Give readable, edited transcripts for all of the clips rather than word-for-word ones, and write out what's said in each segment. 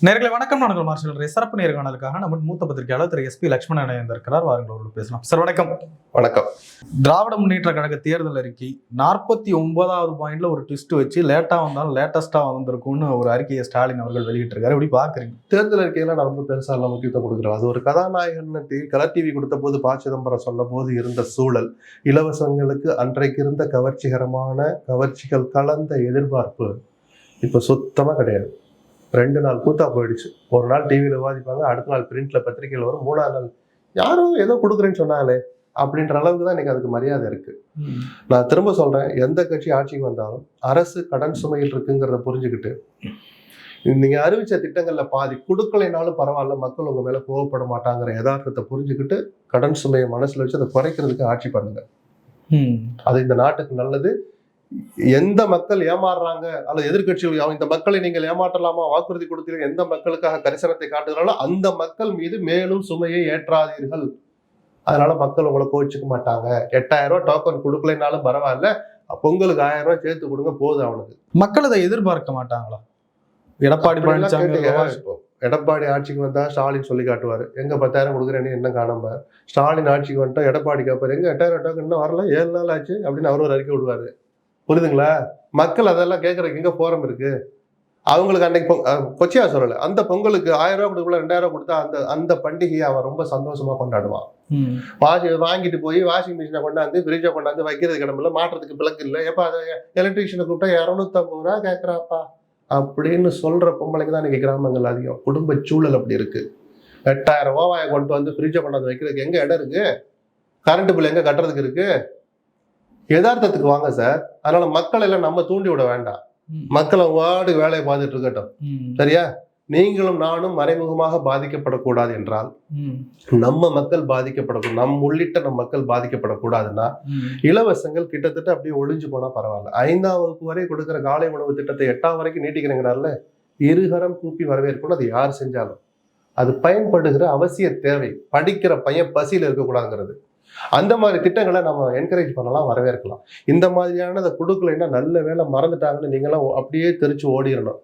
நேர்களை வணக்கம். நான் மார்ஷல் சிறப்பு நேர்காணலுக்காக நம்ம மூத்த பத்திரிகையாளர் திரு SP லட்சுமணன் இருக்கிறார். வாருங்கள் பேசலாம். சார் வணக்கம். வணக்கம். திராவிட முன்னேற்ற கழக தேர்தல் அறிக்கை 49வது பாயிண்ட்ல ஒரு ட்விஸ்ட் வச்சு லேட்டா வந்தாலும் லேட்டஸ்டா வந்திருக்கும்னு ஒரு அறிக்கையை ஸ்டாலின் அவர்கள் வெளியிட்டிருக்காரு. எப்படி பாக்குறீங்க? தேர்தல் அறிக்கையெல்லாம் நான் ரொம்ப பெருசா முக்கியத்துவம் கொடுக்குறோம். அது ஒரு கதாநாயகன் கலர் டிவி கொடுத்த போது ப. சிதம்பரம் சொன்ன போது இருந்த சூழல், இலவசங்களுக்கு அன்றைக்கு இருந்த கவர்ச்சிகள் கலந்த எதிர்பார்ப்பு இப்ப சுத்தமா கிடையாது. 2 நாள் கூத்தா போயிடுச்சு. ஒரு நாள் டிவியில விவாதிப்பாங்க, அடுத்த நாள் பிரிண்ட்ல பத்திரிகையில் வரும், 3ஆம் நாள் யாரும் ஏதோ கொடுக்குறேன்னு சொன்னாலே அப்படின்ற அளவுக்கு தான் இன்னைக்கு அதுக்கு மரியாதை இருக்கு. நான் திரும்ப சொல்றேன், எந்த கட்சி ஆட்சிக்கு வந்தாலும் அரசு கடன் சுமையில் இருக்குங்கிறத புரிஞ்சுக்கிட்டு நீங்க அறிவிச்ச திட்டங்கள்ல பாதி கொடுக்கலைனாலும் பரவாயில்ல, மக்கள் உங்க மேல கோவப்பட மாட்டாங்கிற யதார்த்தத்தை புரிஞ்சுக்கிட்டு கடன் சுமையை மனசுல வச்சு அதை குறைக்கிறதுக்கு ஆட்சி பண்ணுங்க. அது இந்த நாட்டுக்கு நல்லது. எந்த மக்கள் ஏமாறுறாங்க அல்லது எதிர்கட்சிகள் இந்த மக்களை நீங்கள் ஏமாற்றலாமா, வாக்குறுதி கொடுத்தீர்கள், எந்த மக்களுக்காக கரிசனத்தை காட்டுகிறாங்களோ அந்த மக்கள் மீது மேலும் சுமையை ஏற்றாதீர்கள். அதனால மக்கள் உங்களை கோவிச்சுக்க மாட்டாங்க. 8000 ரூபாய் டோக்கன் கொடுக்கலைனாலும் பரவாயில்ல, பொங்கலுக்கு 1000 ரூபாய் சேர்த்து கொடுங்க, போதும் அவனுக்கு. மக்கள் அதை எதிர்பார்க்க மாட்டாங்களா? எடப்பாடி ஆட்சிக்கு வந்தா ஸ்டாலின் சொல்லி காட்டுவாரு, எங்க 10,000 கொடுக்குறேன்னு என்ன காணாம. ஸ்டாலின் ஆட்சிக்கு வந்துட்டா எடப்பாடி கேட்பாரு, எங்க 8000 டோக்கன் இன்னும் வரல, 7 நாள் ஆச்சு அப்படின்னு அவர் ஒரு அறிக்கை விடுவாரு. புரியுதுங்களா? மக்கள் அதெல்லாம் கேட்கறதுக்கு எங்க போரம் இருக்கு? அவங்களுக்கு அன்னைக்கு கொச்சியா சொல்லல, அந்த பொங்கலுக்கு 1000 ரூபாய் கொடுக்கல 2000 ரூபாய் கொடுத்தா அந்த பண்டிகையை அவன் ரொம்ப சந்தோஷமா கொண்டாடுவான். வாங்கிட்டு போய் வாஷிங் மிஷினை கொண்டாந்து ஃப்ரிட்ஜை கொண்டாந்து வைக்கிறது கிடமில்ல, மாற்றத்துக்கு பிளக்கு இல்லை, எப்ப அதை எலக்ட்ரீஷியனை கூப்பிட்டா 250 ரூபா கேட்கறாப்பா அப்படின்னு சொல்ற பொம்பளைக்கு தான் இன்னைக்கு கிராமங்கள் அதிகம். குடும்ப சூழல் அப்படி இருக்கு. 8000 ரூபாயை கொண்டு வந்து ஃப்ரிட்ஜை கொண்டாந்து வைக்கிறதுக்கு எங்க இடம் இருக்கு? கரண்ட் பில் எங்க கட்டுறதுக்கு இருக்கு? யதார்த்தத்துக்கு வாங்க சார். அதனால மக்கள் எல்லாம் நம்ம தூண்டி விட வேண்டாம். மக்கள் வாடு வேலையை பார்த்துட்டு இருக்கட்டும். சரியா? நீங்களும் நானும் மறைமுகமாக பாதிக்கப்படக்கூடாது என்றால், நம்ம மக்கள் பாதிக்கப்படக்கூடாது, உள்ளிட்ட நம்ம மக்கள் பாதிக்கப்படக்கூடாதுன்னா இலவசங்கள் கிட்டத்தட்ட அப்படியே ஒழிஞ்சு போனா பரவாயில்ல. 5ஆம் வகுப்பு வரை கொடுக்குற காலை உணவு திட்டத்தை 8ஆம் வரைக்கும் நீட்டிக்கிறேங்கிறாருல, இருகரம் கூப்பி வரவேற்கணும். அது யார் செஞ்சாலும் அது பயன்படுகிற அவசிய தேவை. படிக்கிற பையன் பசியில் இருக்கக்கூடாதுங்கிறது. அந்த மாதிரி திட்டங்களை நம்ம என்கரேஜ் பண்ணலாம், வரவேற்கலாம். இந்த மாதிரியானதை கொடுக்கலைன்னா நல்ல வேலை மறந்துட்டாங்கன்னு நீங்களாம் அப்படியே தெரிச்சு ஓடிடணும்.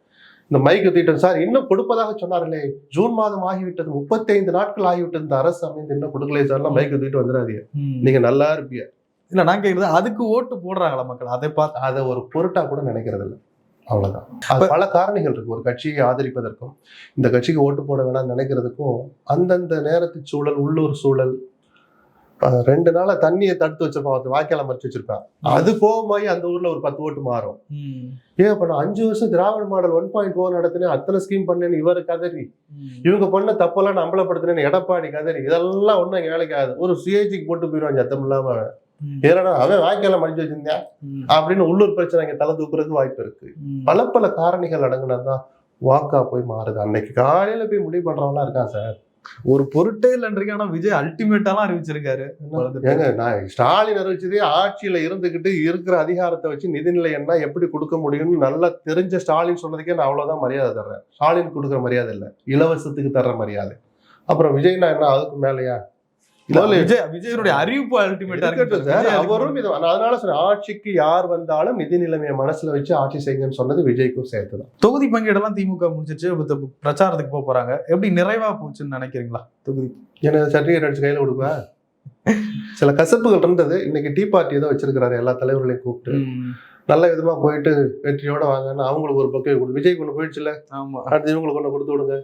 இந்த மைக்கு திட்டம் சார் இன்னும் கொடுப்பதாக சொன்னார்களே, ஜூன் மாதம் ஆகிவிட்டது, 35 நாட்கள் ஆகிவிட்டது, இந்த அரசு அமைந்து இன்னும் கொடுக்கலையே சார்லாம் மைக்கு திட்டம் வந்துடாதீங்க, நீங்க நல்லா இருப்பீங்க. இல்ல நான் கேட்குறது, அதுக்கு ஓட்டு போடுறாங்களா மக்கள்? அதை பார்த்து அதை ஒரு பொருட்டா கூட நினைக்கிறது இல்லை. அவ்வளவுதான். அது பல காரணிகள் இருக்கு. ஒரு கட்சியை ஆதரிப்பதற்கும் இந்த கட்சிக்கு ஓட்டு போட வேணாம்னு நினைக்கிறதுக்கும் அந்தந்த நேரத்து சூழல், உள்ளூர் சூழல். 2 நாளா தண்ணியை தடுத்து வச்சிருப்பான், வாய்க்கால மறைச்சு வச்சிருப்பான், அது கோபமாயி அந்த ஊர்ல ஒரு 10 ஓட்டு மாறும். ஏன் பண்ண 5 வருஷம் திராவிட மாடல் 1.0 நடத்தினேன், அத்தனை ஸ்கீம் பண்ணேன்னு இவரு கதறி, இவங்க பண்ண தப்பெல்லாம் அம்பலப்படுத்தினேன்னு எடப்பாடி கதறி, இதெல்லாம் ஒண்ணும் எங்க வேலைக்கு ஆகுது. ஒரு சுயேட்சைக்கு போட்டு போயிடுவான் சத்தம் இல்லாம. ஏன்னா அவன் வாய்க்கால மறைச்சு வச்சிருந்தேன் அப்படின்னு உள்ளூர் பிரச்சனை இங்க தலை தூக்குறதுக்கு வாய்ப்பு இருக்கு. பல காரணிகள் அடங்குனதுதான் வாக்கா போய் மாறுது. அன்னைக்கு காலையில போய் முடிவு பண்றவங்களா இருக்கான் சார். ஒரு பொருட்டே இல்லைன்றீங்க. ஆனா விஜய் அல்டிமேட்டாலாம் அறிவிச்சிருக்காரு. ஏங்க, நான் ஸ்டாலின் அறிவிச்சதே ஆட்சியில இருந்துகிட்டு இருக்கிற அதிகாரத்தை வச்சு நிதிநிலை என்ன எப்படி கொடுக்க முடியும்னு நல்லா தெரிஞ்ச ஸ்டாலின் சொன்னதுக்கே நான் அவ்வளவுதான் மரியாதை தர்றேன். ஸ்டாலின் கொடுக்குற மரியாதை இல்லை, இலவசத்துக்கு தர்ற மரியாதை. அப்புறம் விஜய்னா என்ன அதுக்கு மேலையா? விஜயனுடைய அறிவிப்பு அல்டிமேட்டா இருக்கு. அவரும் அதனால சொன்ன, ஆட்சிக்கு யார் வந்தாலும் நிதி நிலைமையை மனசுல வச்சு ஆட்சி செய்யுங்கன்னு சொன்னது விஜய்க்கும் சேர்த்துதான். தொகுதி பங்கீடெல்லாம் திமுக முடிச்சிச்சு, பிரச்சாரத்துக்கு போறாங்க. எப்படி நிறைவா போச்சுன்னு நினைக்கிறீங்களா? தொகுதி என்ன சர்டிபிகேட் அடிச்சு கையில கொடுப்பேன். சில கசப்புகள் இருந்தது. இன்னைக்கு டீ பார்ட்டி தான் வச்சிருக்கிறாரு, எல்லா தலைவர்களையும் கூப்பிட்டு நல்ல விதமா போயிட்டு வெற்றியோட வாங்கன்னு அவங்களுக்கு ஒரு பக்கம் கொடுத்து, விஜய்க்கு ஒண்ணு போயிடுச்சுல, அடுத்து இவங்களுக்கு ஒண்ணு கொடுத்து விடுங்க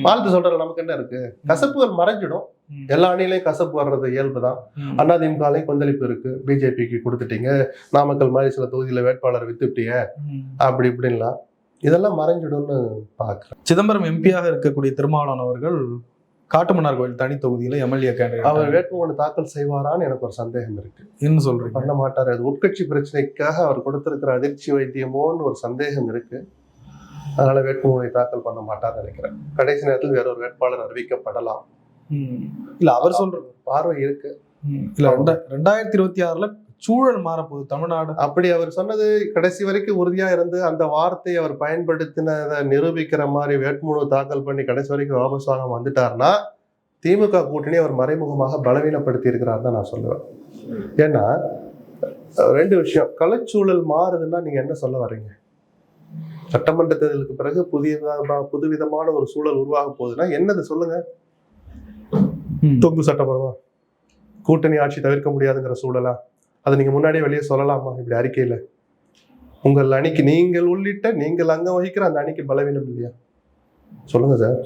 வாழ்த்து சொல்ற. நமக்கு என்ன இருக்கு? கசப்புகள் மறைஞ்சிடும். எல்லா அணிலையும் கசப்பு வர்றது இயல்புதான். அதிமுகலையும் கொந்தளிப்பு இருக்கு. பிஜேபிக்கு கொடுத்துட்டீங்க, நாமக்கல் மாதிரி சில தொகுதியில வேட்பாளர் வித்துட்டீங்க, அப்படி இப்படின்லாம் இதெல்லாம் மறைஞ்சிடும்னு பாக்குறேன். சிதம்பரம் எம்பியாக இருக்கக்கூடிய திருமாவளவன் அவர்கள் காட்டுமன்னார் கோயில் தனி தொகுதியில எம்எல்ஏ கேண்டிடேட், அவர் வேட்புமனு தாக்கல் செய்வாரான்னு எனக்கு ஒரு சந்தேகம் இருக்கு. என்ன சொல்றீங்க? பண்ண மாட்டாரு. அது உட்கட்சி பிரச்சனைக்காக அவர் கொடுத்திருக்கிற அதிர்ச்சி வைத்தியமோன்னு ஒரு சந்தேகம் இருக்கு. அதனால வேட்புமனை தாக்கல் பண்ண மாட்டார்னு நினைக்கிறேன். கடைசி நேரத்தில் வேற ஒரு வேட்பாளர் அறிவிக்கப்படலாம். இல்ல அவர் சொல்ற பார்வை இருக்கு. இல்ல 2026ல சூழல் மாறப்போகுது தமிழ்நாடு, அப்படி அவர் சொன்னது கடைசி வரைக்கும் உறுதியா இருந்து அந்த வார்த்தையை அவர் பயன்படுத்தினதை நிரூபிக்கிற மாதிரி வேட்புமனு தாக்கல் பண்ணி கடைசி வரைக்கும் வாபஸ் வாங்க வந்துட்டார்னா திமுக கூட்டணி அவர் மறைமுகமாக பலவீனப்படுத்தி இருக்கிறார் தான் நான் சொல்லுவேன். ஏன்னா 2 விஷயம், கலைச்சூழல் மாறுதுன்னா நீங்க என்ன சொல்ல வர்றீங்க? சட்டமன்ற தேர்தலுக்கு பிறகு புதுவிதமான ஒரு சூழல் உருவாக போகுதுன்னா என்னது சொல்லுங்க? தொங்கு சட்டமன்றமா, கூட்டணி ஆட்சி தவிர்க்க முடியாதுங்கிற சூழலா? அதை நீங்க முன்னாடியே வெளியே சொல்லலாமா இப்படி அறிக்கையில? உங்கள் அணிக்கு நீங்கள் உள்ளிட்ட நீங்கள் அங்கம் வகிக்கிற அந்த அணிக்கு பலவீனம் இல்லையா? சொல்லுங்க சார்.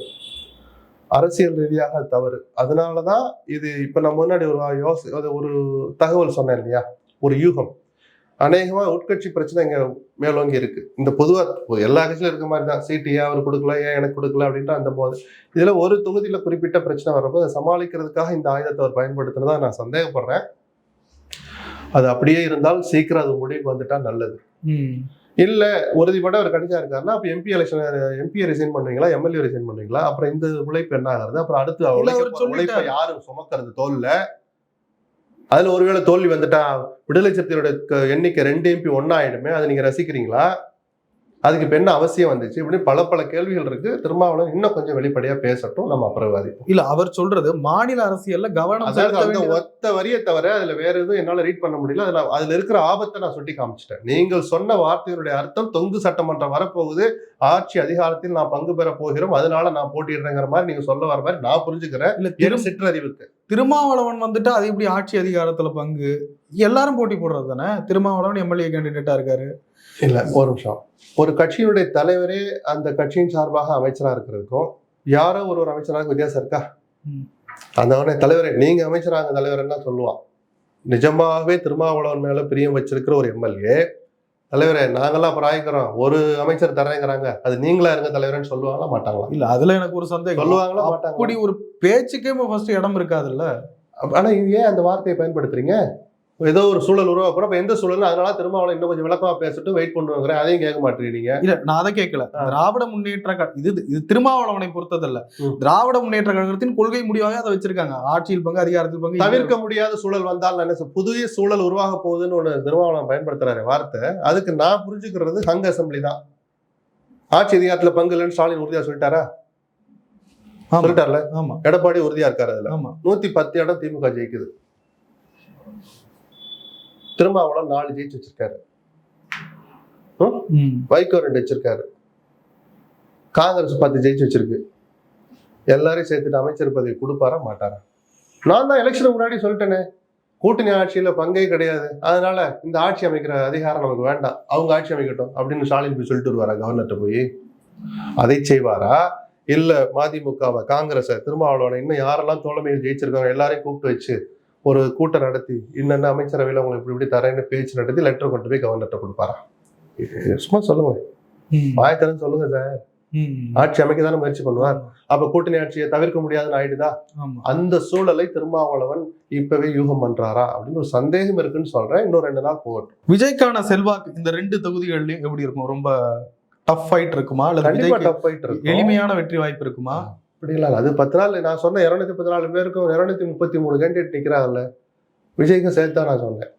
அரசியல் ரீதியாக அது தவறு. அதனாலதான் இது இப்ப நம்ம முன்னாடி ஒரு தகவல் சொன்னேன் இல்லையா, ஒரு யூகம். அநேகமா உட்கட்சி பிரச்சனை இங்க மேலோங்கி இருக்கு. இந்த பொதுவா எல்லா கட்சியிலும் இருக்க மாதிரி தான், சீட்டு ஏன் அவர் கொடுக்கல, ஏன் எனக்கு கொடுக்கல அப்படின்ற அந்த போது இதுல ஒரு தொகுதியில குறிப்பிட்ட பிரச்சனை வரப்போ அதை சமாளிக்கிறதுக்காக இந்த ஆயுதத்தை அவர் பயன்படுத்தினதா நான் சந்தேகப்படுறேன். அது அப்படியே இருந்தால் சீக்கிரம் அது முடிவுக்கு வந்துட்டா நல்லது. இல்ல உறுதிப்பட அவர் கடிச்சா இருக்காருன்னா அப்ப எம்பி ரிசைன் பண்ணுவீங்களா, எம்எல்ஏ ரிசைன் பண்ணுவீங்களா? அப்புறம் இந்த உழைப்பு என்ன ஆகுறது? அப்புறம் அடுத்து உழைப்பை யாரு சுமக்கிறது தோல்ல? அதுல ஒருவேளை தோல்வி வந்துட்டா விடுதலை சிறுத்தைகளோட எண்ணிக்கை 2 MP ஒன்னாயிடுமே, அதை நீங்க ரசிக்கிறீங்களா? அதுக்கு இப்ப என்ன அவசியம் வந்துச்சு? இப்படி பல கேள்விகள் இருக்கு. திருமாவளவன் இன்னும் கொஞ்சம் வெளிப்படையா பேசட்டும், நம்ம அப்புறம் விவாதிப்போம். இல்ல அவர் சொல்றது மாநில அரசியல்ல கவனம் செலுத்த வேண்டிய ஒத்த வரியை தவிர அதுல வேற எதுவும் என்னால ரீட் பண்ண முடியல. அதுல இருக்கிற ஆபத்தை நான் சுட்டி காமிச்சிட்டேன். நீங்கள் சொன்ன வார்த்தைகளுடைய அர்த்தம் தொங்கு சட்டமன்றம் வரப்போகுது, ஆட்சி அதிகாரத்தில் நான் பங்கு பெற போகிறோம், அதனால நான் போட்டிடுறேங்கிற மாதிரி நீங்க சொல்ல வர மாதிரி நான் புரிஞ்சுக்கிறேன். இல்ல சிற்றறிவுக்கு திருமாவளவன் வந்துட்டு அது எப்படி ஆட்சி அதிகாரத்துல பங்கு? எல்லாரும் போட்டி போடுறது தானே. திருமாவளவன் எம்எல்ஏ கேண்டிடேட்டா இருக்காரு. இல்ல ஒரு நிமிஷம். ஒரு கட்சியினுடைய தலைவரே அந்த கட்சியின் சார்பாக அமைச்சரா இருக்கிறதுக்கும் யாரோ ஒரு அமைச்சராக வித்தியாசம் இருக்கா? அந்த தலைவரே நீங்க அமைச்சராக தலைவர்னா சொல்லுவான். நிஜமாகவே திருமாவளவன் மேல பிரியம் வச்சிருக்கிற ஒரு எம்எல்ஏ தலைவரே நாங்கெல்லாம் அப்புறம் ஆயிக்கிறோம், ஒரு அமைச்சர் தரேங்கிறாங்க, அது நீங்களா இருங்க தலைவர்னு சொல்லுவாங்களா மாட்டாங்களா? இல்ல அதுல எனக்கு ஒரு சந்தேகம். சொல்லுவாங்களா மாட்டாங்க? அப்படி ஒரு பேச்சுக்கே ஃபர்ஸ்ட் இடம் இருக்காதுல்ல. ஆனா ஏன் அந்த வார்த்தையை பயன்படுத்துறீங்க? ஏதோ ஒரு சூழல் உருவாக்குறோம். எந்த சூழல்? அதனால திருமாவளவன் இன்னும் கொஞ்சம் விளக்கமா பேசிட்டு வெயிட் பண்ணுவாங்க. அதையும் கேட்க மாட்டேங்கிறீங்க. இல்ல நான் அதை கேட்கல. திராவிட முன்னேற்ற இது திருமாவளவனை பொறுத்ததல்ல. திராவிட முன்னேற்ற கழகத்தின் கொள்கை முடிவாக அதை வச்சிருக்காங்க. ஆட்சியில் பங்கு, அதிகாரத்தில் பங்கு. தவிர்க்க முடியாத சூழல் வந்தால் என்ன புதிய சூழல் உருவாக போகுதுன்னு ஒண்ணு திருமாவளவன் பயன்படுத்துறாரு வார்த்தை. அதுக்கு நான் புரிஞ்சுக்கிறது ஹங் அசம்பிளி தான். ஆட்சி அதிகாரத்துல பங்கு இல்லைன்னு ஸ்டாலின் உறுதியா சொல்லிட்டாரா? சொல்லிட்டார்ல. எடப்பாடி உறுதியா இருக்காரு. அதுல 110 இடம் திமுக ஜெயிக்குது. திருமாவளவன் 4 ஜெயிச்சு வச்சிருக்காரு. வைகோ 2 வச்சிருக்காரு. காங்கிரஸ் 10 ஜெயிச்சு வச்சிருக்கு. எல்லாரையும் சேர்த்துட்டு அமைச்சர் பதவி கொடுப்பாரா மாட்டாரா? நான் தான் எலெக்ஷனுக்கு முன்னாடி சொல்லிட்டேனே, கூட்டணி ஆட்சியில பங்கே கிடையாது, அதனால இந்த ஆட்சி அமைக்கிற அதிகாரம் நமக்கு வேண்டாம், அவங்க ஆட்சி அமைக்கட்டும் அப்படின்னு ஸ்டாலின் போய் சொல்லிட்டு வருவாரா கவர்னர்கிட்ட போய்? அதை செய்வாரா? இல்ல மதிமுகவை, காங்கிரஸை, திருமாவளவனை, இன்னும் யாரெல்லாம் தோழமையில் ஜெயிச்சிருக்காங்க எல்லாரையும் கூப்பிட்டு வச்சு ஒரு கூட்டம் நடத்தி இன்னென்ன அமைச்சரவையில் உங்களுக்கு இப்படி தரேன்னு பேச்சு நடத்தி லெட்டர் கொண்டு போய் கவர்னர்கிட்ட கொடுப்பாரா? சும்மா சொல்லுங்க, வாயத்தரன்னு சொல்லுங்க சார். ஆட்சி அமைக்க தானே முயற்சி பண்ணுவார். அப்ப கூட்டணி ஆட்சியை தவிர்க்க முடியாதுன்னு ஆயிடுதா? அந்த சூழலை திருமாவளவன் இப்பவே யூகம் பண்றாரா அப்படின்னு ஒரு சந்தேகம் இருக்குன்னு சொல்றேன். இன்னும் 2 நாள் போகட்டும். விஜய்க்கான செல்வாக்கு இந்த 2 தொகுதிகள்லயும் எப்படி இருக்கும்? ரொம்ப டஃப் ஃபைட் இருக்குமா? அல்லது எளிமையான வெற்றி வாய்ப்பு இருக்குமா? அப்படி இல்லை. அது 10 நாள் நான் சொன்ன 214 பேருக்கும் 233 கேண்டிடேட் நிற்கிறாங்கல்ல, விஜய்க்கும் சேர்த்தா நான் சொன்னேன்.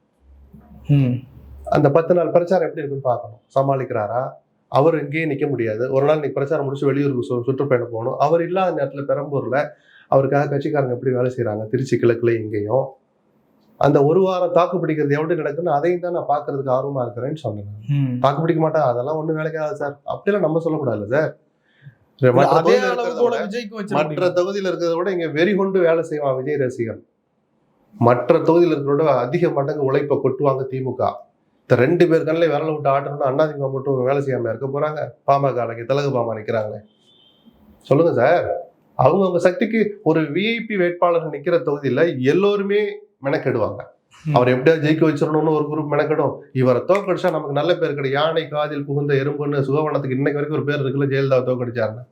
அந்த 10 நாள் பிரச்சாரம் எப்படி இருக்குன்னு பார்க்கணும். சமாளிக்கிறாரா? அவர் இங்கேயே நிற்க முடியாது. ஒரு நாள் இன்னைக்கு பிரச்சாரம் முடிச்சு வெளியூருக்கு சுற்றுப்பயணம் போகணும். அவர் இல்லாத நேரத்தில் பெரம்பூர்ல அவருக்காக கட்சிக்காரங்க எப்படி வேலை செய்யறாங்க, திருச்சி கிழக்குல இங்கேயும் அந்த ஒரு வாரம் தாக்கு பிடிக்கிறது எப்படி நடக்குன்னு அதையும் தான் நான் பாக்குறதுக்கு ஆர்வமா இருக்கிறேன்னு சொன்னேன். தாக்கு பிடிக்க மாட்டேன், அதெல்லாம் ஒண்ணும் வேலைக்காக சார் அப்படிலாம் நம்ம சொல்லக்கூடாதுல்ல சார். மற்ற தொகுதியில் இருக்கிறத விட இங்க வெறி கொண்டு வேலை செய்வான் விஜய் ரசிகன். மற்ற தொகுதியில் இருக்கிறத விட அதிக மடங்கு உழைப்பை கொட்டுவாங்க திமுக. இந்த 2 பேர் கண்ணிலே விரல விட்டு ஆட்டணும்னு அண்ணாதிமுக மட்டும் வேலை செய்யாம இருக்க போறாங்க. பாமக திலகு பாமா நிக்கிறாங்க. சொல்லுங்க சார். அவங்க சக்திக்கு ஒரு விஐபி வேட்பாளர் நிக்கிற தொகுதியில எல்லோருமே மெனக்கெடுவாங்க. அவர் எப்படியாவது ஜெயிக்க வச்சிடணும்னு ஒரு குரூப் மெனக்கெடும். இவரை தோக்கடிச்சா நமக்கு நல்ல பேர் கிடையாது. யானை காதில் புகுந்த எறும்புன்னு சுகவனத்துக்கு இன்னைக்கு வரைக்கும் ஒரு பேர் இருக்குல்ல, ஜெயலலிதாவை தோக்கடிச்சாருன்னு.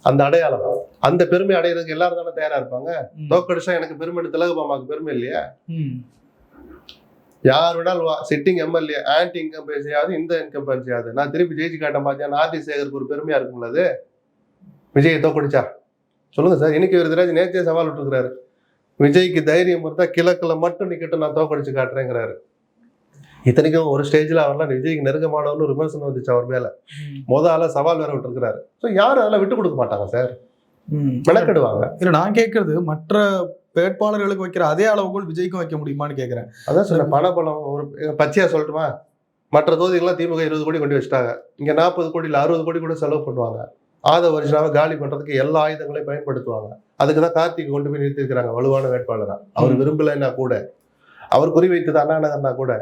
அந்த அடையாளம், அந்த பெருமை அடையிறதுக்கு எல்லாரும் தானே தயாரா இருப்பாங்க. தோக்கடிச்சா எனக்கு பெருமை, திலகு பாமாக்கு பெருமை இல்லையா? யார் வேணாலும் சிட்டிங் எம்எல்ஏ ஆன்டி இன்கம்பன்சி செய்யாது, இந்த இன்கம்பன்சி செய்யாது, நான் திருப்பி ஜெயிச்சு காட்ட மாட்டேன், ஆர்டி சேகருக்கு ஒரு பெருமையா இருக்கும்ல அது. விஜயை தோக்கடிச்சா சொல்லுங்க சார். இன்னைக்கு விருதுராஜ் நேர்த்தியா சவால் விட்டுருக்கிறாரு. விஜய்க்கு தைரியம் இருந்தா கிழக்குல மட்டும் நிக்கட்டும், நான் தோக்கடிச்சு காட்டுறேங்கிறாரு. இத்தனைக்கும் ஒரு ஸ்டேஜ்ல அவர்லாம் விஜய்க்கு நெருக்கமானவன்னு விமர்சனம் வந்துச்சு அவர் மேல. முதல்ல சவால் வேற விட்டுருக்கிறாரு. ஸோ யாரும் அதெல்லாம் விட்டு கொடுக்க மாட்டாங்க சார், மெனக்கெடுவாங்க. இல்ல நான் கேட்கறது மற்ற வேட்பாளர்களுக்கு வைக்கிற அதே அளவுகோல் விஜய்க்கும் வைக்க முடியுமான்னு கேட்கிறேன். அதான் சொல்ல பணபலம். ஒரு பச்சையா சொல்லட்டுமா, மற்ற தொகுதிகள்லாம் திமுக 20 கோடி கொண்டு வச்சுட்டாங்க. இங்க 40 கோடி இல்ல 60 கோடி கூட செலவு பண்ணுவாங்க. ஆதவ அர்ஜுனாவை காலி பண்றதுக்கு எல்லா ஆயுதங்களையும் பயன்படுத்துவாங்க. அதுக்குதான் கார்த்திக் கொண்டு போய் நிறுத்திருக்கிறாங்க வலுவான வேட்பாளரா. அவர் விரும்பலைன்னா கூட, அவர் குறிவைத்தது அண்ணா நகர்னா கூட,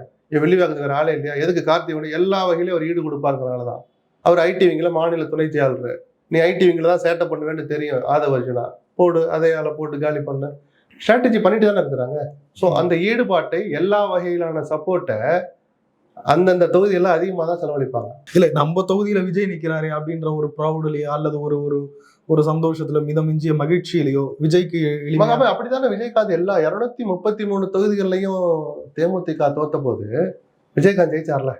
வெள்ளிவாக்கத்துக்கு ஆளே இல்லையா, எதுக்கு கார்த்திக் எல்லா வகையிலும் அவர் ஈடு கொடுப்பாருங்கிறனாலதான். அவர் ஐடி விங்கில மாநில துணை செயலாளர். நீ ஐடி விங்கில தான் சேட்டை பண்ணுவேன்னு தெரியும் ஆதவ அர்ஜுனா, போடு அதே ஆளை போட்டு காலி பண்ண ஸ்ட்ராட்டஜி பண்ணிட்டு தானே இருக்கிறாங்க. ஸோ அந்த ஈடுபாட்டை, எல்லா வகையிலான சப்போர்ட்டை அந்தந்த தொகுதியெல்லாம் அதிகமாக தான் செலவழிப்பாங்க. இல்ல நம்ம தொகுதியில விஜய் நிக்கிறாரு அப்படின்ற ஒரு ப்ரௌடுலயோ அல்லது ஒரு ஒரு ஒரு சந்தோஷத்துல மிதமிஞ்சிய மகிழ்ச்சியிலையோ விஜய்க்கு அப்படித்தானே விஜயகாந்த் எல்லா 233 தொகுதிகள்லையும் தேமுதிக தோத்த போது விஜயகாந்த் ஜெயிச்சார்ல.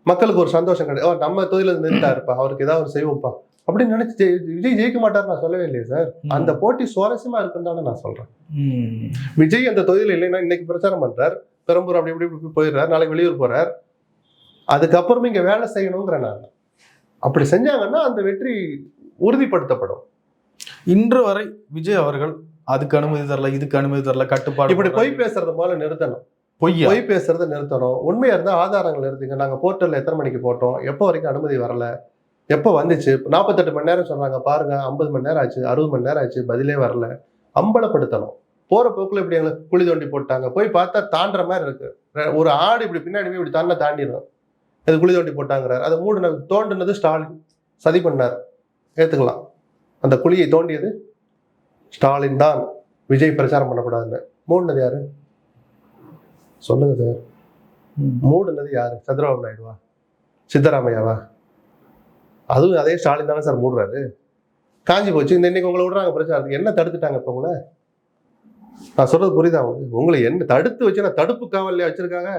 மக்களுக்கு ஒரு சந்தோஷம் கிடையாது, நம்ம தொகுதியில நின்றுட்டாருப்பா, அவருக்கு ஏதாவது ஒரு செய்வோம்ப்பா அப்படின்னு நினைச்சு விஜய் ஜெயிக்க மாட்டார் நான் சொல்லவே இல்லையே சார். அந்த போட்டி சுவாரஸ்யமா இருக்குன்னு தானே நான் சொல்றேன். விஜய் அந்த தொகுதியில இல்லைன்னா இன்னைக்கு பிரச்சாரம் பண்றார், பெரம்பூர் அப்படி இப்படி போயிடுறாரு, நாளைக்கு வெளியூர் போறார், அதுக்கப்புறமே இங்க வேலை செய்யணுங்கிற நான். அப்படி செஞ்சாங்கன்னா அந்த வெற்றி உறுதிப்படுத்தப்படும். இன்று வரை விஜய் அவர்கள் அதுக்கு அனுமதி தரல, இதுக்கு அனுமதி தரல, கட்டுப்பாடு. இப்படி பொய் பேசுறத போல நிறுத்தணும். பொய் பேசுறத நிறுத்தணும். உண்மையா இருந்தா ஆதாரங்கள் எடுத்துங்க. நாங்க போர்ட்டல்ல எத்தனை மணிக்கு போட்டோம், எப்போ வரைக்கும் அனுமதி வரல, எப்போ வந்துச்சு, 48 மணி நேரம் சொன்னாங்க பாருங்க, 50 மணி நேரம் ஆச்சு, 60 மணி நேரம் ஆச்சு, பதிலே வரல. அம்பலப்படுத்தணும். போற போக்குல இப்படி எங்களுக்கு குழி தோண்டி போட்டாங்க, போய் பார்த்தா தாண்டுற மாதிரி இருக்கு. ஒரு ஆடு இப்படி பின்னாடி இப்படி தாண்டிடும், இது குழி தோண்டி போட்டாங்கிறார். அதை தோண்டினது ஸ்டாலின் சதி பண்ணார், ஏத்துக்கலாம். அந்த குழியை தோண்டியது ஸ்டாலின் தான். விஜய் பிரச்சாரம் பண்ணக்கூடாதுன்னு மூடினது யாரு சொல்லுங்க சார்? மூடினது யாரு? சந்திரபாபு நாயுடுவா, சித்தராமையாவா? அதுவும் அதே ஸ்டாலின் தானே சார் மூடுறாரு. காஞ்சி போச்சு. இந்த இன்னைக்கு உங்களை விடுறாங்க பிரச்சாரத்துக்கு, என்ன தடுத்துட்டாங்க இப்ப உங்களை? நான் சொல்றது புரியுதா உங்களுக்கு? உங்களை என்ன தடுத்து வச்சு தடுப்பு காவல்லையா வச்சிருக்காங்க?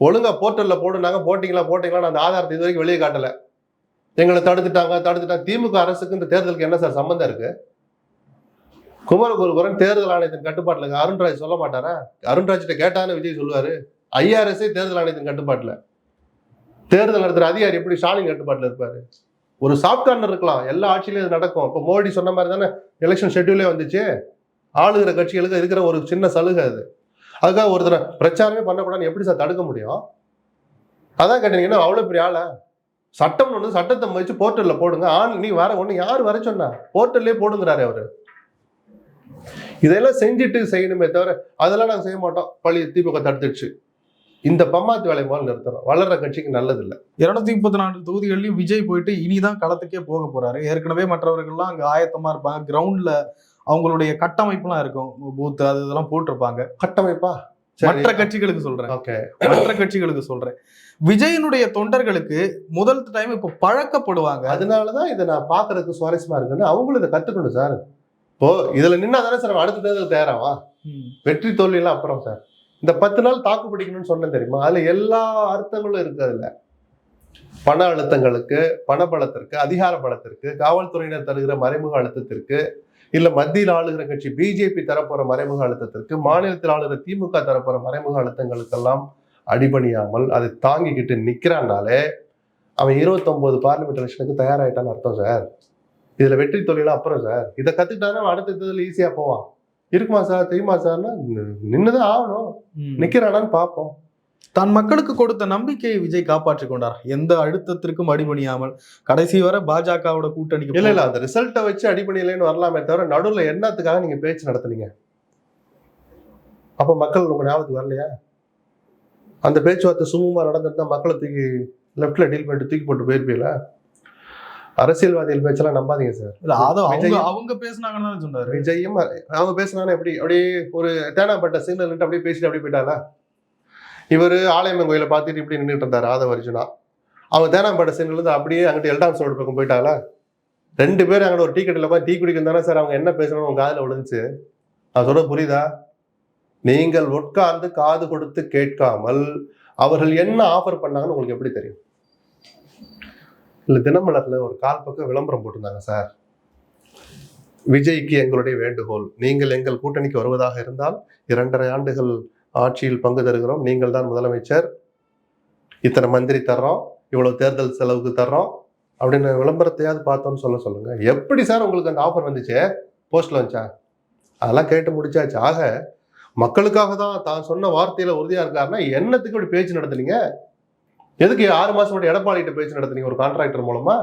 ஒழுங்கா போர்ட்டல்ல போடுனாங்க, போட்டீங்களா அந்த ஆதாரத்தை இது வரைக்கும் வெளியே காட்டல. எங்களை தடுத்துட்டாங்க. திமுக அரசுக்கு இந்த தேர்தலுக்கு என்ன சார் சம்பந்தம் இருக்கு? குமரகுருபரன் தேர்தல் ஆணையத்தின் கட்டுப்பாட்டுல இருக்கு. அருண்ராஜ் சொல்ல மாட்டாரா? அருண்ராஜ்கிட்ட கேட்டான்னு விஜய் சொல்லுவாரு. ஐஆர்எஸ்ஏ தேர்தல் ஆணையத்தின் கட்டுப்பாட்டுல, தேர்தல் நடத்துற அதிகாரி எப்படி ஸ்டாலின் கட்டுப்பாட்டுல இருப்பாரு? ஒரு சாஃப்ட் கார்னர் இருக்கலாம், எல்லா ஆட்சியிலும் இது நடக்கும். இப்போ மோடி சொன்ன மாதிரி தானே எலெக்ஷன் ஷெட்யூலே வந்துச்சு. ஆளுகிற கட்சிகளுக்கு இருக்கிற ஒரு சின்ன சலுகை அது. அதுக்காக ஒருத்தர் பிரச்சாரமே பண்ணக்கூடாதுன்னு எப்படி சார் தடுக்க முடியும்? அதான் கேட்டீங்கன்னா அவ்வளவு பெரிய ஆளா? சட்டம்னு ஒண்ணு, சட்டத்தை வச்சு போர்ட்டல்ல போடுங்க. நீ வர ஒண்ணு யாரு வர சொன்னா? போர்ட்டல்லே போடுங்கிறாரு அவரு. இதெல்லாம் செஞ்சுட்டு செய்யணுமே தவிர அதெல்லாம் நாங்க செய்ய மாட்டோம், பள்ளி திமுக தடுத்துடுச்சு. இந்த பம்மாத்து வேலை போல நிறுத்தணும். வளர்ற கட்சிக்கு நல்லது இல்லை. 234 தொகுதிகள்லயும் விஜய் போயிட்டு இனிதான் களத்துக்கே போக போறாரு. ஏற்கனவே மற்றவர்கள்லாம் அங்க ஆயத்தமா இருப்பாங்க. கிரவுண்ட்ல அவங்களுடைய கட்டமைப்புலாம் இருக்கும், பூத் அது இதெல்லாம் போட்டிருப்பாங்க. கட்டமைப்பா மற்ற கட்சிகளுக்கு சொல்றேன். மற்ற கட்சிகளுக்கு சொல்றேன். விஜயனுடைய தொண்டர்களுக்கு முதல் டைம் இப்ப பழக்கப்படுவாங்க. அதனாலதான் இதை நான் பாக்குறதுக்கு சுவாரஸ்யமா இருக்குன்னு அவங்களும் இதை கத்துக்கணும் சார். இப்போ இதுல நின்னா தானே சார் அடுத்த தேர்தல் தயாராவா? வெற்றி தோல்வி எல்லாம் அப்புறம் சார். இந்த 10 நாள் தாக்கு பிடிக்கணும்னு சொன்னேன் தெரியுமா? அதுல எல்லா அர்த்தங்களும் இருக்கு. அதுல பண அழுத்தங்களுக்கு, பணபலத்திற்கு, அதிகார பலத்திற்கு, காவல்துறையினர் தருகிற மறைமுக அழுத்தத்திற்கு, இல்ல மத்தியில் ஆளுகிற கட்சி பிஜேபி தரப்போற மறைமுக அழுத்தத்திற்கு, மாநிலத்தில் ஆளுகிற திமுக தரப்போற மறைமுக அழுத்தங்களுக்கெல்லாம் அடிபணியாமல் அதை தாங்கிக்கிட்டு நிக்கிறான்னாலே அவன் 29 பார்லிமெண்ட் எலெக்ஷனுக்கு தயாராயிட்டான்னு அர்த்தம் சார். இதுல வெற்றி தொழிலாம் அப்புறம் சார். இதை கத்துக்கிட்டாலும் அடுத்த தேர்தல் ஈஸியா போவான். இருக்குமா சார், தெரியுமா சார்னா நின்னுதான் ஆகணும். நிக்கிறானான்னு பார்ப்போம். தன் மக்களுக்கு கொடுத்த நம்பிக்கையை விஜய் காப்பாற்றி கொண்டார், எந்த அழுத்தத்திற்கும் அடிபணியாமல். கடைசி வரை பாஜகவோட கூட்டணிக்கு இல்ல அந்த ரிசல்ட்டை வச்சு அடிபணியலைன்னு வரலாமே தவிர நடுவுல என்னத்துக்காக நீங்க பேச்சு நடத்துனீங்க? அப்ப மக்கள் உங்க ஞாபகத்துக்கு வரலையா? அந்த பேச்சுவார்த்தை சுமூகமா நடந்துட்டு மக்களை தூக்கி லெப்ட்ல டீல் பண்ணிட்டு தூக்கி போட்டு போயிருப்பீங்களா? அரசியல்வாதிகள் பேச்செல்லாம் நம்பாதீங்க சார். அவங்க பேசினாங்கன்னு சொன்னாரு. விஜயும் அவங்க பேசினாலும் எப்படி அப்படியே ஒரு தேனாப்பட்ட சிக்னல் அப்படியே பேசிட்டு அப்படியே போயிட்டாளா? இவர் ஆலயம்மன் கோயிலை பார்த்துட்டு இப்படி நின்றுட்டு இருந்தாரு ஆதவ அர்ஜுனா. அவங்க தேனாம்பேட்டை சிக்னல் இருந்து அப்படியே அங்கிட்டு எல்டான்ஸ் ரோடு பக்கம் போயிட்டாளா? 2 பேரும் அங்கிட்ட ஒரு டீ கடையில் போய் டீ குடிக்கும் தானே சார் அவங்க என்ன பேசணும் உங்க காதில் விழுந்துச்சு. நான் சொல்ல புரியுதா? நீங்கள் உட்கார்ந்து காது கொடுத்து கேட்காமல் அவர்கள் என்ன ஆஃபர் பண்ணாங்கன்னு உங்களுக்கு எப்படி தெரியும்? இல்ல தினமலர்ல ஒரு 1/4 பக்கம் விளம்பரம் போட்டிருந்தாங்க சார். விஜய்க்கு எங்களுடைய வேண்டுகோள், நீங்கள் எங்கள் கூட்டணிக்கு வருவதாக இருந்தால் 2.5 ஆண்டுகள் ஆட்சியில் பங்கு தருகிறோம், நீங்கள் தான் முதலமைச்சர், இத்தனை மந்திரி தர்றோம், இவ்வளவு தேர்தல் செலவுக்கு தர்றோம் அப்படின்னு விளம்பரத்தையாவது பார்த்தோம்னு சொல்லுங்க. எப்படி சார் உங்களுக்கு அந்த ஆஃபர் வந்துச்சு? போஸ்ட்ல வந்துச்சா? அதெல்லாம் கேட்டு முடிச்சாச்சு. ஆக மக்களுக்காக தான் சொன்ன வார்த்தையில உறுதியா இருக்காருன்னா என்னத்துக்கு இப்படி பேச்சு நடத்துனீங்க? எதுக்கு 6 மாசம் மட்டும் எடப்பாடிகிட்ட பேச்சு நடத்துனீங்க ஒரு கான்ட்ராக்டர் மூலமா?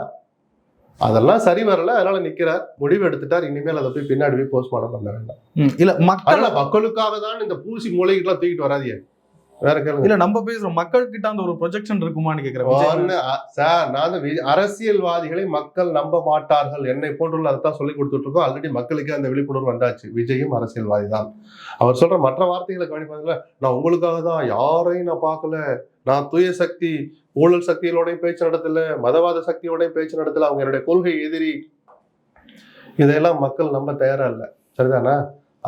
அதெல்லாம் சரி வரல, அதனால நிக்கிறார், முடிவு எடுத்துட்டார். இனிமேல் அதை போய் பின்னாடி போய் போஸ்ட்மார்ட்டம் பண்ண வேண்டாம். இல்ல அதனால மக்களுக்காக தான் இந்த பூசி மூளைகிட்டலாம் தூக்கிட்டு வராதியே. வேற கேளுங்க. இல்ல நம்ம பேசுறோம் மக்கள் கிட்ட அந்த ஒரு ப்ரொஜெக்ஷன் இருக்குமான்னு கேக்குறேன். சார், நான் அரசியல்வாதிகளை மக்கள் நம்ப மாட்டார்கள். என்னை போன்றுள்ள அதைத்தான் சொல்லி கொடுத்துட்டு இருக்கோம். ஆல்ரெடி மக்களுக்கு அந்த விழிப்புணர்வு வந்தாச்சு. விஜயும் அரசியல்வாதி தான். அவர் சொல்ற மற்ற வார்த்தைகளை கவனிப்பாங்கல்ல, நான் உங்களுக்காக தான், யாரையும் நான் பார்க்கல, நான் தூய சக்தி ஊழல் சக்திகளோடய பேச்சு நடத்தல, மதவாத சக்தியோடய பேச்சு நடத்தல, அவங்க என்னுடைய கொள்கை எதிரி, இதையெல்லாம் மக்கள் நம்ப தயாரா இல்லை. சரிதானா?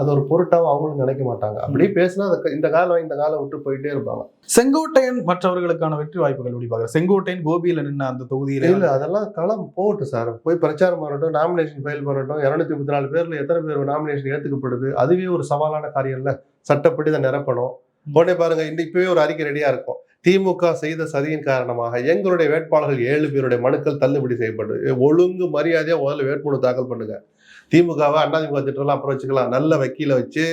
அது ஒரு பொருட்டாவும் அவங்களும் நினைக்க மாட்டாங்க. அப்படி பேசினா இந்த காலம் விட்டு போயிட்டே இருப்பாங்க. செங்கோட்டையன் மற்றவர்களுக்கான வெற்றி வாய்ப்புகள் எப்படி பாக்குற? செங்கோட்டையன் கோபியில நின்று அந்த தொகுதியில இல்ல, அதெல்லாம் களம் போகட்டும் சார். போய் பிரச்சாரம் பண்ணட்டும், நாமினேஷன் ஃபைல் பண்ணட்டும். 234 பேர்ல எத்தனை பேர் நாமினேஷன் ஏத்துக்கப்படுது? அதுவே ஒரு சவாலான காரியம் இல்ல. சட்டப்படி இதை நிரப்பணும். உடனே பாருங்க, இப்பவே ஒரு அறிக்கை ரெடியா இருக்கும். திமுக செய்த சதியின் காரணமாக எங்களுடைய வேட்பாளர்கள் 7 பேருடைய மனுக்கள் தள்ளுபடி செய்யப்பட்டு, ஒழுங்கு மரியாதையா முதல்ல வேட்புமனு தாக்கல் பண்ணுங்க. திமுகவை அதிமுக திட்டம்லாம் அப்புறம் வச்சுக்கலாம். நல்ல வக்கீல வச்சு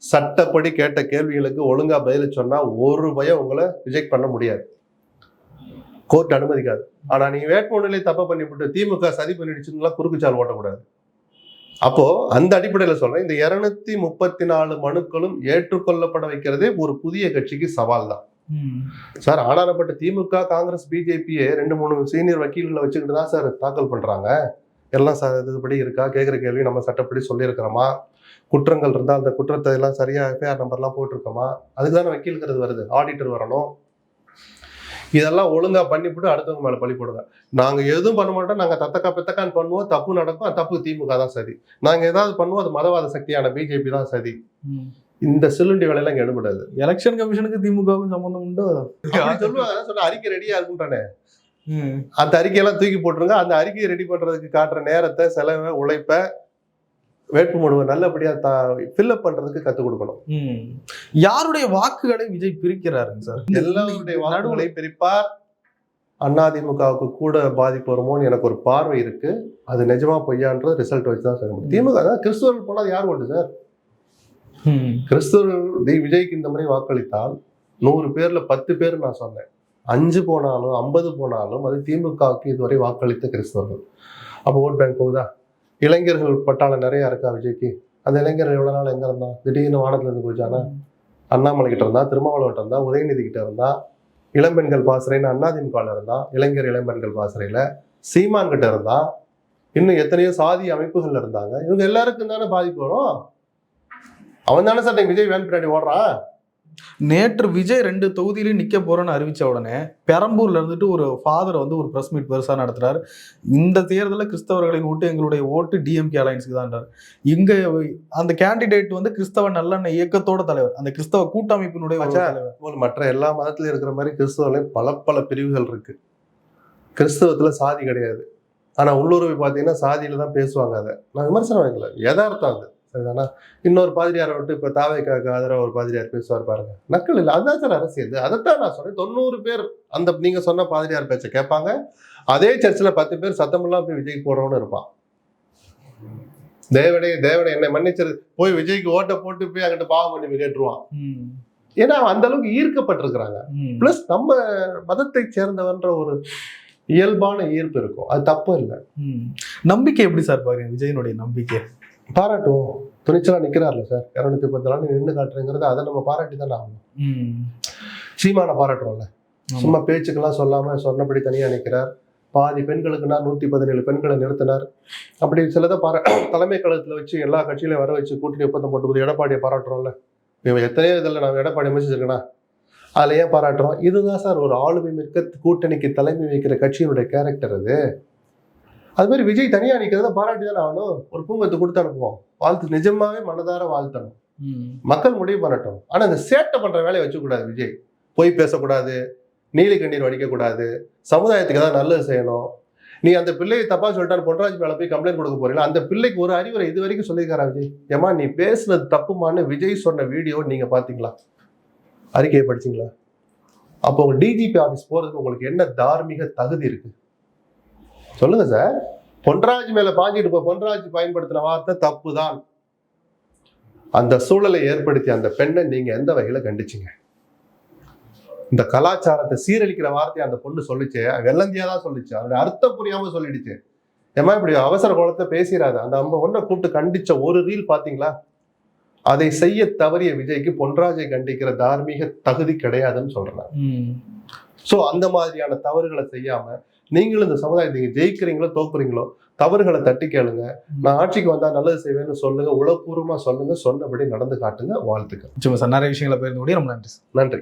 சட்டப்படி கேட்ட கேள்விகளுக்கு ஒழுங்கா பதில சொன்னா ஒரு பயம் உங்களை ரிஜெக்ட் பண்ண முடியாது. கோர்ட் அனுமதிக்காது. ஆனா நீங்க வேட்புமனுலே தப்ப பண்ணிவிட்டு திமுக சதி பண்ணிடுச்சுன்னா குறுக்குச்சால் ஓட்டக்கூடாது. அப்போ அந்த அடிப்படையில சொல்றேன், இந்த 234 மனுக்களும் ஏற்றுக்கொள்ளப்பட வைக்கிறதே ஒரு புதிய கட்சிக்கு சவால் தான் சார். ஆனானப்பட்ட திமுக, காங்கிரஸ், பிஜேபியே 2-3 சீனியர் வக்கீல்களை வச்சுக்கிட்டு தான் சார் தாக்கல் பண்றாங்க. எல்லாம் இதுபடி இருக்கா, கேட்குற கேள்வி நம்ம சட்டப்படி சொல்லியிருக்கிறோமா, குற்றங்கள் இருந்தால் அந்த குற்றத்தை எல்லாம் சரியா எஃப்ஐஆர் நம்பர்லாம் போட்டிருக்கோமா, அதுக்கு தானே வக்கீலுங்கிறது வருது. ஆடிட்டர் வரணும். இதெல்லாம் ஒழுங்கா பண்ணிவிட்டு அடுத்தவங்க மேல பழி போடுங்க. நாங்க எதுவும் பண்ண மாட்டோம், நாங்க தத்தக்கா பெத்தக்கான்னு பண்ணுவோம், தப்பு நடக்கும், தப்பு திமுக தான் சரி. நாங்க ஏதாவது பண்ணுவோம், அது மதவாத சக்தியான பிஜேபி தான் சரி. இந்த சிலுண்டி வேலையெல்லாம் இங்க எடுபடாது. எலெக்ஷன் கமிஷனுக்கு திமுகவுக்கும் சம்பந்தம் உண்டு சொல்லுவாங்க. சொன்ன அறிக்கை ரெடியா இருக்குன்றானே, அந்த அறிக்கையெல்லாம் தூக்கி போட்டுருங்க. அந்த அறிக்கையை ரெடி பண்றதுக்கு காட்டுற நேரத்தை, செலவை, உழைப்ப, வேட்புமனுவை நல்லபடியா ஃபில்அப் பண்றதுக்கு கத்துக் கொடுக்கணும். யாருடைய வாக்குகளை விஜய் பிரிக்கிறாருங்க சார்? எல்லாருடைய வாக்குகளை பிரிப்பார். அதிமுகவுக்கு கூட பாதிப்பு வருமோன்னு எனக்கு ஒரு பார்வை இருக்கு. அது நிஜமா பொய்யான்றது ரிசல்ட் வச்சு தான் சொல்ல முடியும். திமுக தான் கிறிஸ்துவர்கள் போனால் யார் ஓட்டு சார்? கிறிஸ்துவர்கள் விஜய்க்கு இந்த முறை வாக்களித்தால் 100 பேர்ல 10 பேர் நான் சொன்னேன். 5 போனாலும் 50 போனாலும் அது திமுகவுக்கு இதுவரை வாக்களித்த கிறிஸ்தவர்கள். அப்போ ஓட் பேங்க் போகுதா? இளைஞர்கள் பட்டாளம் நிறைய இருக்கா விஜய்க்கு? அந்த இளைஞர்கள் எவ்வளவு நாள் எங்க இருந்தான்? திடீர்னு வானத்துல இருந்து போச்சானா? அண்ணாமலை கிட்ட இருந்தா, திருமாவளவன் கிட்ட இருந்தா, உதயநிதி கிட்ட இருந்தா, இளம்பெண்கள் பாசறைன்னு அதிமுக இருந்தா, இளைஞர் இளம்பெண்கள் பாசறையில சீமான் கிட்ட இருந்தா, இன்னும் எத்தனையோ சாதி அமைப்புகள் இருந்தாங்க. இவங்க எல்லாருக்கும் தானே பாதிப்பு வரும். அவன் தானே சார் விஜய் வேன் பின்னாடி ஓடுறான். நேற்று விஜய் 2 தொகுதியிலையும் நிக்க போறேன்னு அறிவிச்ச உடனே பெரம்பூர்ல இருந்துட்டு ஒரு ஃபாதர் ஒரு பிரஸ் மீட் பெருசா நடத்துறாரு. இந்த தேர்தலில் கிறிஸ்தவர்களின் ஓட்டு எங்களுடைய ஓட்டு டிஎம்கே அலையன்ஸுக்கு தான். இங்க அந்த கேண்டிடேட் கிறிஸ்தவ நல்லெண்ண இயக்கத்தோட தலைவர், அந்த கிறிஸ்தவ கூட்டமைப்பினுடைய தலைவர். மற்ற எல்லா மதத்திலும் இருக்கிற மாதிரி கிறிஸ்தவர்களையும் பல பிரிவுகள் இருக்கு. கிறிஸ்தவத்துல சாதி கிடையாது. ஆனா உள்ளுறவு பார்த்தீங்கன்னா சாதியில தான் பேசுவாங்க. அதை நான் விமர்சனம் வைக்கல, யதார்த்தம் அது. சரிதானா? இன்னொரு பாதிரியாரை விட்டு இப்ப தாவேக்காக்கு ஆதரவு ஒரு பாதிரியார் பேசுவார் பாருங்க. நக்கல் இல்லை, அதுதான் சார் அரசியல். அதைத்தான் நான் சொல்றேன். 90 பேர் அந்த நீங்க சொன்ன பாதிரியார் பேச்சை கேட்பாங்க. அதே சர்ச்சில் 10 பேர் சத்தமெல்லாம் போய் விஜய்க்கு போடுறவனு இருப்பான். தேவனே என்னை மன்னிச்சது போய் விஜய்க்கு ஓட்டை போட்டு போய் அங்கிட்ட பாவம் பண்ணி கேட்டுருவான். ஏன்னா அந்த அளவுக்கு ஈர்க்கப்பட்டிருக்கிறாங்க. பிளஸ் நம்ம மதத்தை சேர்ந்தவன்ற ஒரு இயல்பான ஈர்ப்பு இருக்கும். அது தப்பு இல்லை. நம்பிக்கை எப்படி சார் பாருங்க? விஜயனுடைய நம்பிக்கை பாராட்டுவோம். துணிச்சலா நிக்கிறார்ல சார், 210 நாள் நின்று காட்டுறேங்கிறது அதை நம்ம பாராட்டி தானே ஆகணும். சீமான பாராட்டுறோம்ல, சும்மா பேச்சுக்கெல்லாம் சொல்லாம சொன்னபடி தனியா நிற்கிறார். பாதி பெண்களுக்குன்னா 117 பெண்களை நிறுத்தினார். அப்படி சிலதை தலைமை கழகத்துல வச்சு எல்லா கட்சியிலையும் வர வச்சு கூட்டணி ஒப்பந்தம் போட்டு எடப்பாடியை பாராட்டுறோம்ல. இவன் எத்தனையோ இதில் நம்ம எடப்பாடி அமைச்சிருக்கேன்னா அதில் ஏன் பாராட்டுறோம்? இதுதான் சார் ஒரு ஆளுமை மிக்க கூட்டணிக்கு தலைமை வைக்கிற கட்சியினுடைய கேரக்டர். அது மாதிரி விஜய் தனியா நிக்கிறத பாராட்டி தானே ஆகணும். ஒரு பூங்கத்து கொடுத்து அனுப்புவோம், வாழ்த்து, நிஜமாவே மனதார வாழ்த்தணும், மக்கள் முடிவு பண்ணட்டும். ஆனா இந்த சேட்டை பண்ற வேலையை வச்சுக்கூடாது. விஜய் போய் பேசக்கூடாது, நீலி கண்ணீர் வடிக்கக்கூடாது, சமுதாயத்துக்கு ஏதாவது நல்லது செய்யணும். நீ அந்த பிள்ளையை தப்பா சொல்லிட்டான்னு பொன்ராஜ் மேல போய் கம்ப்ளைண்ட் கொடுக்க போறீங்களா? அந்த பிள்ளைக்கு ஒரு அறிவுரை இது வரைக்கும் சொல்லியிருக்காரா விஜய்? ஏமா நீ பேசுனது தப்புமான்னு விஜய் சொன்ன வீடியோ நீங்க பாத்தீங்களா? அறிக்கையை படிச்சீங்களா? அப்போ உங்க டிஜிபி ஆஃபீஸ் போறதுக்கு உங்களுக்கு என்ன தார்மீக தகுதி இருக்கு? சொல்லுங்க சார். பொன்ராஜ் மேல பாஞ்சிட்டு பொன்ராஜ் பயன்படுத்தின வார்த்தை தப்பு தான். அந்த சூழலை ஏற்படுத்தி அந்த பெண்ணை நீங்க எந்த வகையில கண்டிச்சீங்க? இந்த கலாச்சாரத்தை சீரழிக்கிற வார்த்தையை அந்த பொண்ணு சொல்லிச்சு, வெள்ளந்தியா தான் சொல்லிச்சு, அதோட அர்த்தம் புரியாம சொல்லிடுச்சு. ஏமா இப்படி அவசர கோலத்தை பேசிடாத. அந்த பொண்ணை கூப்பிட்டு கண்டிச்ச ஒரு ரீல் பாத்தீங்களா? அதை செய்ய தவறிய விஜய்க்கு பொன்ராஜை கண்டிக்கிற தார்மீக தகுதி கிடையாதுன்னு சொல்றேன். சோ அந்த மாதிரியான தவறுகளை செய்யாம நீங்களும் இந்த சமுதாயத்தை நீங்க ஜெயிக்கிறீங்களோ தோக்குறீங்களோ தவறுகளை தட்டி கேளுங்க. நான் ஆட்சிக்கு வந்தா நல்லது செய்வேன்னு சொல்லுங்க, உளப்பூர்வமா சொல்லுங்க, சொன்னபடி நடந்து காட்டுங்க. வாழ்த்துக்கள். நிச்சயமா சார், நிறைய விஷயங்களை பகிர்ந்து ரொம்ப நன்றி. நன்றி.